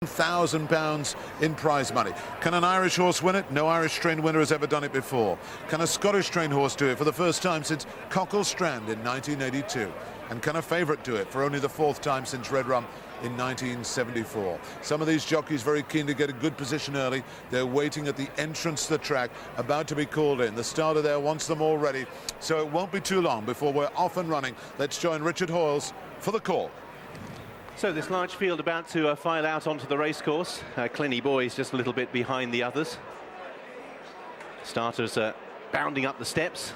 £1,000 in prize money. Can an Irish horse win it? No Irish trained winner has ever done it before. Can a Scottish trained horse do it for the first time since Cockle Strand in 1982? And can a favourite do it for only the fourth time since Red Rum in 1974? Some of these jockeys very keen to get a good position early. They're waiting at the entrance to the track, about to be called in. The starter there wants them all ready, so it won't be too long before we're off and running. Let's join Richard Hoyles for the call. So this large field about to file out onto the racecourse. Clenny Boy is just a little bit behind the others. Starters bounding up the steps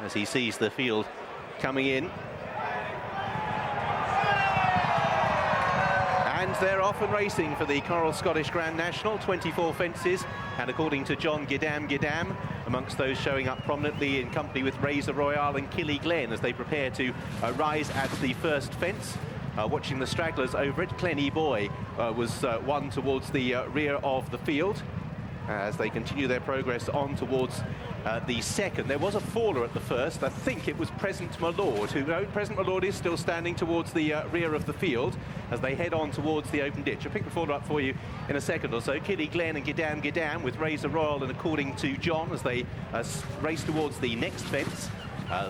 as he sees the field coming in. And they're off and racing for the Coral Scottish Grand National, 24 fences, and according to John, Gidam, amongst those showing up prominently in company with Royale and Killy-Glen as they prepare to rise at the first fence. Watching the stragglers over it, Clenny Boy was one towards the rear of the field as they continue their progress on towards the second. There was a faller at the first. I think it was Present My Lord, Present My Lord is still standing towards the rear of the field as they head on towards the open ditch. I'll pick the faller up for you in a second or so. Killy-Glen and Gidam with Royale and according to John as they race towards the next fence.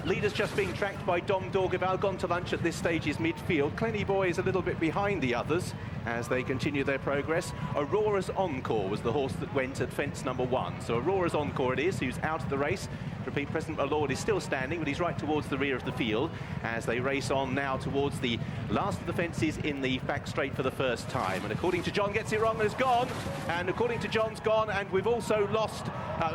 Leaders just being tracked by Dom Dorgaval. Gone to lunch at this stage is midfield. Clenny Boy is a little bit behind the others as they continue their progress. Aurora's Encore was the horse that went at fence number 1. So Aurora's Encore it is, who's out of the race. Repeat, Present My Lord is still standing, but he's right towards the rear of the field as they race on now towards the last of the fences in the back straight for the first time. And according to John, gets it wrong, has gone. And according to John's gone, and we've also lost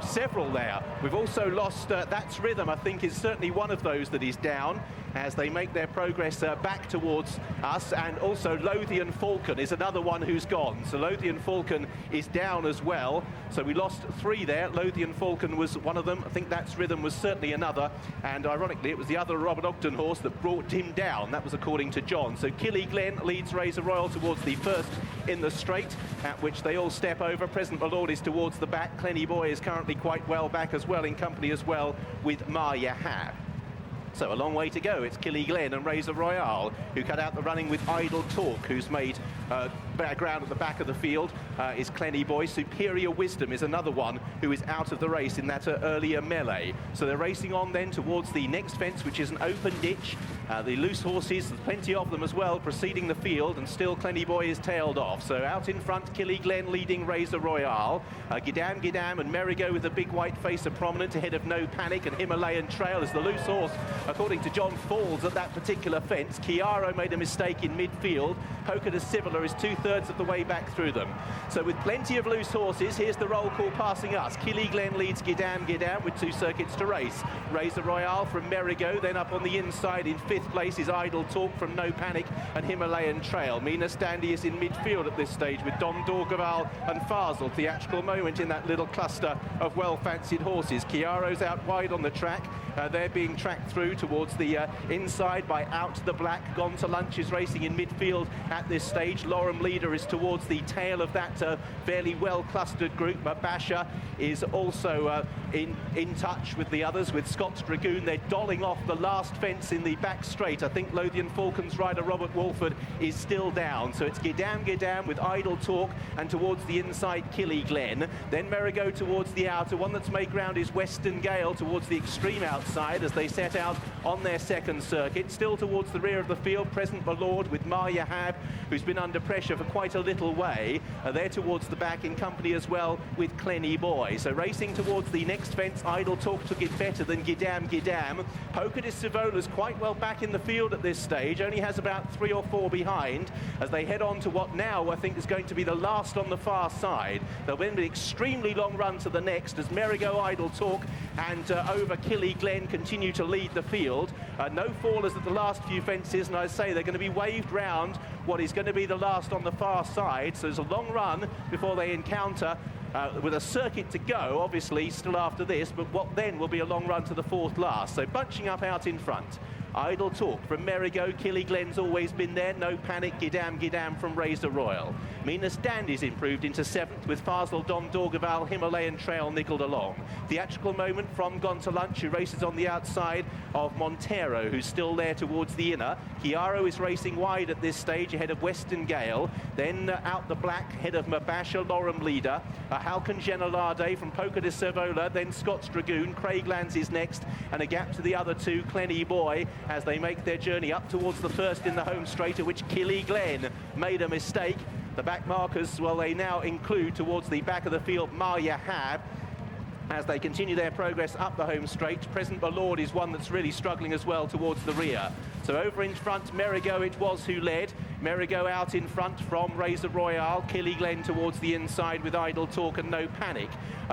several there. We've also lost That's Rhythm, I think, is certainly one of those that is down as they make their progress back towards us. And also Lothian Falcon is another one who's gone. So Lothian Falcon is down as well. So we lost 3 there. Lothian Falcon was one of them. I think That's Rhythm was certainly another. And ironically, it was the other Robert Ogden horse that brought him down. That was according to John. So Killy-Glen leads Royale towards the first in the straight, at which they all step over. Present My Lord is towards the back. Clenny Boy is currently quite well back as well, in company as well with Maya Hab. So a long way to go. It's Killy-Glen and Royale who cut out the running with Idle Talk, who's made ground at the back of the field, is Clenny Boy. Superior Wisdom is another one who is out of the race in that earlier melee. So they're racing on then towards the next fence, which is an open ditch. The loose horses, there's plenty of them as well, preceding the field, and still Clenny Boy is tailed off. So out in front, Killy-Glen leading Royale. Gidam and Merigo with a big white face are prominent ahead of No Panic and Himalayan Trail as the loose horse, according to John, falls at that particular fence. Chiaro made a mistake in midfield. Polka de Civila is 2/3 of the way back through them. So with plenty of loose horses, here's the roll call passing us. Killy-Glen leads Gidam with 2 circuits to race. Royale from Merigo, then up on the inside in 5th place is Idle Talk from No Panic and Himalayan Trail. Mina Standy is in midfield at this stage with Dom Dorgaval and Fazel. Theatrical moment in that little cluster of well-fancied horses. Chiaro's out wide on the track. They're being tracked through towards the inside by Out the Black. Gone to Lunch is racing in midfield at this stage. Lorem Leader is towards the tail of that fairly well-clustered group. Basha is also in touch with the others, with Scott's Dragoon. They're dolling off the last fence in the back straight. I think Lothian Falcon's rider, Robert Walford, is still down. So it's Gidam with Idle Talk, and towards the inside, Killy-Glen. Then Merigo towards the outer. One that's made ground is Western Gale towards the extreme outside as they set out on their second circuit. Still towards the rear of the field, Present My Lord with Maya Hab, who's been under pressure for quite a little way. They're towards the back in company as well with Clenny Boy. So racing towards the next fence, Idle Talk took it better than Gidam. Polka de Civola's quite well back in the field at this stage, only has about 3 or 4 behind as they head on to what now I think is going to be the last on the far side. There'll be an extremely long run to the next as Merigo, Idle Talk and over Killy-Glen continue to lead the field. No fallers at the last few fences, and I say they're going to be waved round what is going to be the last on the far side. So there's a long run before they encounter with a circuit to go, obviously, still after this, but what then will be a long run to the 4th last. So bunching up out in front. Idle Talk from Merigo. Killyglenn's always been there. No Panic, Gidam Gidam from Razor Royale. Minas Dandy's improved into 7th with Fazal Dom Dorgaval, Himalayan Trail niggled along. Theatrical Moment from Gone to Lunch, who races on the outside of Montero, who's still there towards the inner. Chiaro is racing wide at this stage ahead of Western Gale. Then out the black, head of Mabasha, Lorem leader. Halcon Genelade from Poca de Cervola, then Scott's Dragoon. Craiglands is next, and a gap to the other two, Clenny Boy, as they make their journey up towards the first in the home straight, at which Killiglenn made a mistake. The back markers, well, they now include towards the back of the field Maya Hab, as they continue their progress up the home straight. Present Lord is one that's really struggling as well towards the rear. So over in front, Merigo it was who led. Merigo out in front from Razor Royale. Killiglenn towards the inside with Idle Talk and No Panic.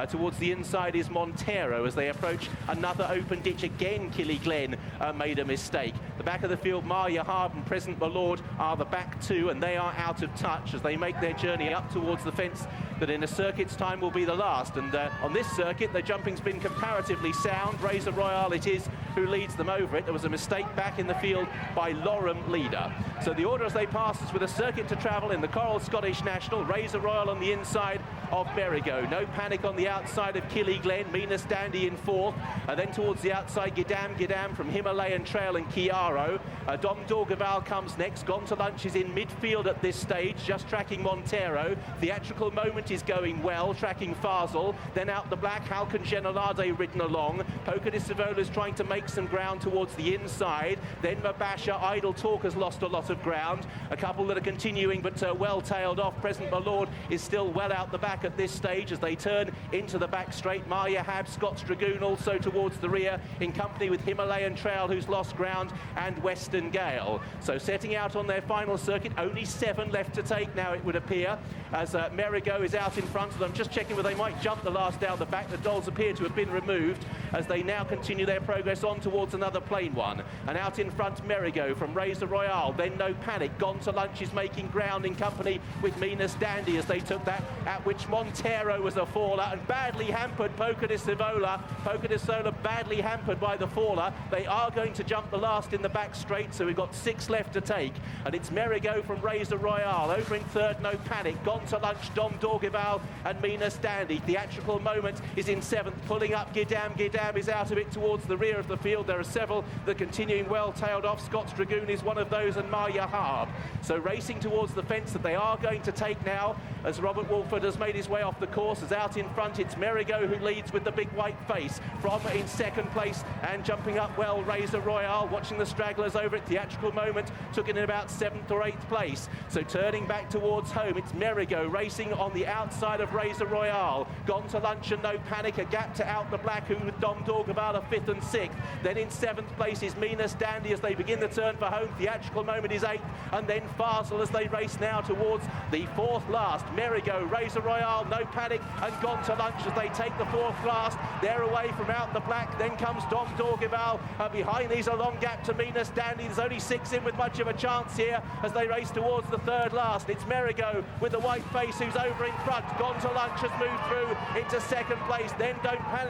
Towards the inside is Montero as they approach another open ditch. Again, Killiglenn made a mistake. The back of the field, Maya Hab and Present Lord are the back two, and they are out of touch as they make their journey up towards the fence that in a circuit's time will be the last. And on this circuit, the jumping's been comparatively sound. Razor Royale it is who leads them over it. There was a mistake back in the field by Lorem leader. So the order as they pass is with a circuit to travel in the Coral Scottish National. Razor Royale on the inside of Merigo. No Panic on the outside of Killiglenn. Minas Dandy in 4th. And then towards the outside, Gidam Gidam from Himalayan Trail and Chiaro. Dom Dorgaval comes next. Gone to Lunch is in midfield at this stage, just tracking Montero. Theatrical Moment is going well, tracking Fazal. Then out the black, Halcon Genelade ridden along. Poca de Cervola is trying to make some ground towards the inside. Then Mabasha, Idle Talk has lost a lot of ground. A couple that are continuing but well tailed off. Present Lord is still well out the back at this stage as they turn into the back straight. Maya Hab, Scott's Dragoon also towards the rear in company with Himalayan Trail, who's lost ground, and Western Gale. So setting out on their final circuit, only 7 left to take now, it would appear, as Merigo is out in front of them. Just checking whether they might jump the last down the back. The dolls appear to have been removed as they now continue their progress on towards another plain one. And out in front, Merigo from Razor Royale. Then No Panic. Gone to Lunch is making ground in company with Minas Dandy as they took that, at which Montero was a faller and badly hampered Poca de Cervola. Poca de Cervola badly hampered by the faller. They are going to jump the last in the back straight, so we've got 6 left to take. And it's Merigo from Razor Royale. Over in 3rd, No Panic. Gone to Lunch, Dom Dorgaval and Minas Dandy. Theatrical Moment is in 7th, pulling up Gidam. Gidam is out of it towards the rear of the field. There are several that are continuing well tailed off. Scott's Dragoon is one of those, and Maya Hab. So racing towards the fence that they are going to take now as Robert Wolford has made his way off the course. As out in front, it's Merigo who leads with the big white face from in 2nd place, and jumping up well, Razor Royale, watching the stragglers over at Theatrical Moment, took it in about 7th or 8th place. So turning back towards home, it's Merigo racing on the outside of Razor Royale. Gone to Lunch and No Panic, a gap to out the black, who with Dom Dorgaval are 5th and 6th. Then in 7th place is Minas Dandy as they begin the turn for home. Theatrical Moment is 8th, and then Fazal as they race now towards the 4th last. Merigo, Razor Royale, No Panic, and Gone to Lunch as they take the 4th last. They're away from out the black. Then comes Dom Dorgaval. Behind these, a long gap to Minas Dandy. There's only 6 in with much of a chance here as they race towards the 3rd last. It's Merigo with the white face who's over in front. Gone to Lunch has moved through into 2nd place. Then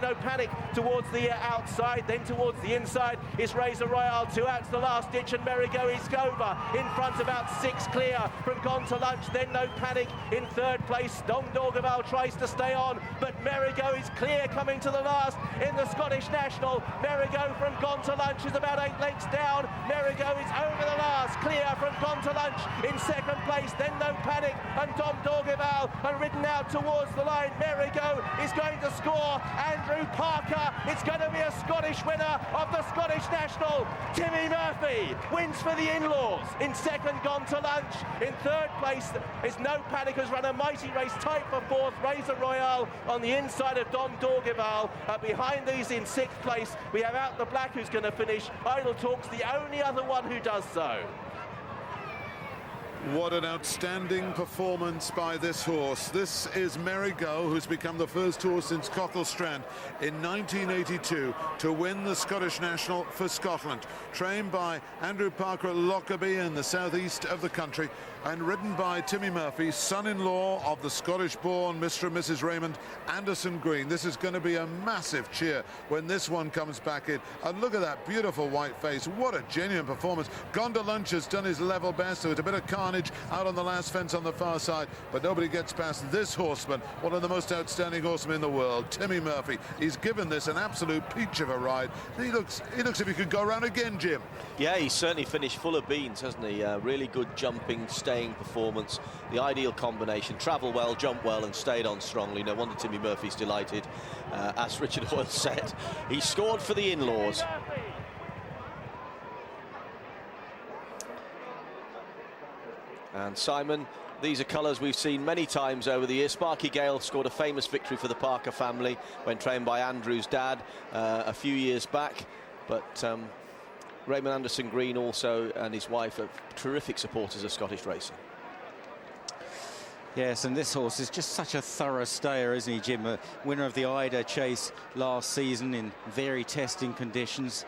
No Panic towards the outside. Then towards the inside is Razor Royale. 2 out to the last ditch, and Merigo is over in front, about 6 clear from Gone to Lunch. Then No Panic in 3rd place. Dom Dorgaval tries to stay on, but Merigo is clear coming to the last in the Scottish National. Merigo from Gone to Lunch is about 8 lengths down. Merigo is over the last, clear from Gone to Lunch in 2nd place. Then No Panic and Dom Dorgaval are ridden out towards the line. Merigo is going to score. Andrew Parker, it's going to be a Scottish winner of the Scottish National. Timmy Murphy wins for the in-laws. In 2nd, Gone to Lunch. In 3rd place is No Panic, has run a mighty race, tight for 4th. Razor Royale on the inside of Dom Dorgaval. Behind these in 6th place, we have out the black who's going to finish. Idle Talk's the only other one who does so. What an outstanding performance by this horse. This is Merigo, who's become the first horse since Cocklestrand in 1982 to win the Scottish National for Scotland. Trained by Andrew Parker at Lockerbie in the southeast of the country. and ridden by Timmy Murphy, son-in-law of the Scottish-born Mr. and Mrs. Raymond Anderson Green. This is going to be a massive cheer when this one comes back in. And look at that beautiful white face. What a genuine performance. Gone to Lunch has done his level best. There was a bit of carnage out on the last fence on the far side, but nobody gets past this horseman, one of the most outstanding horsemen in the world, Timmy Murphy. He's given this an absolute peach of a ride. He looks if he could go around again, Jim. Yeah, he's certainly finished full of beans, hasn't he? Really good jumping, staying performance. The ideal combination. Travel well, jump well, and stayed on strongly. No wonder Timmy Murphy's delighted. As Richard Hoyle said, he scored for the in-laws. And Simon, these are colours we've seen many times over the years. Sparky Gale scored a famous victory for the Parker family when trained by Andrew's dad a few years back. But Raymond Anderson Green also and his wife are terrific supporters of Scottish racing. Yes, and this horse is just such a thorough stayer, isn't he, Jim? A winner of the Ida Chase last season in very testing conditions.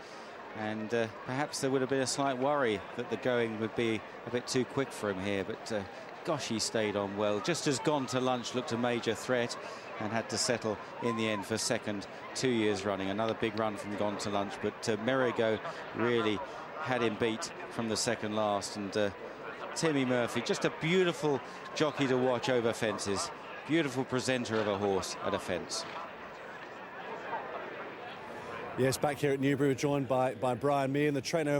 And perhaps there would have been a slight worry that the going would be a bit too quick for him here. But gosh, he stayed on well. Just as Gone to Lunch looked a major threat and had to settle in the end for second 2 years running. Another big run from Gone to Lunch, but Merigo really had him beat from the second last. And Timmy Murphy, just a beautiful jockey to watch over fences. Beautiful presenter of a horse at a fence. Yes, back here at Newbury, we're joined by Brian Meehan, the trainer of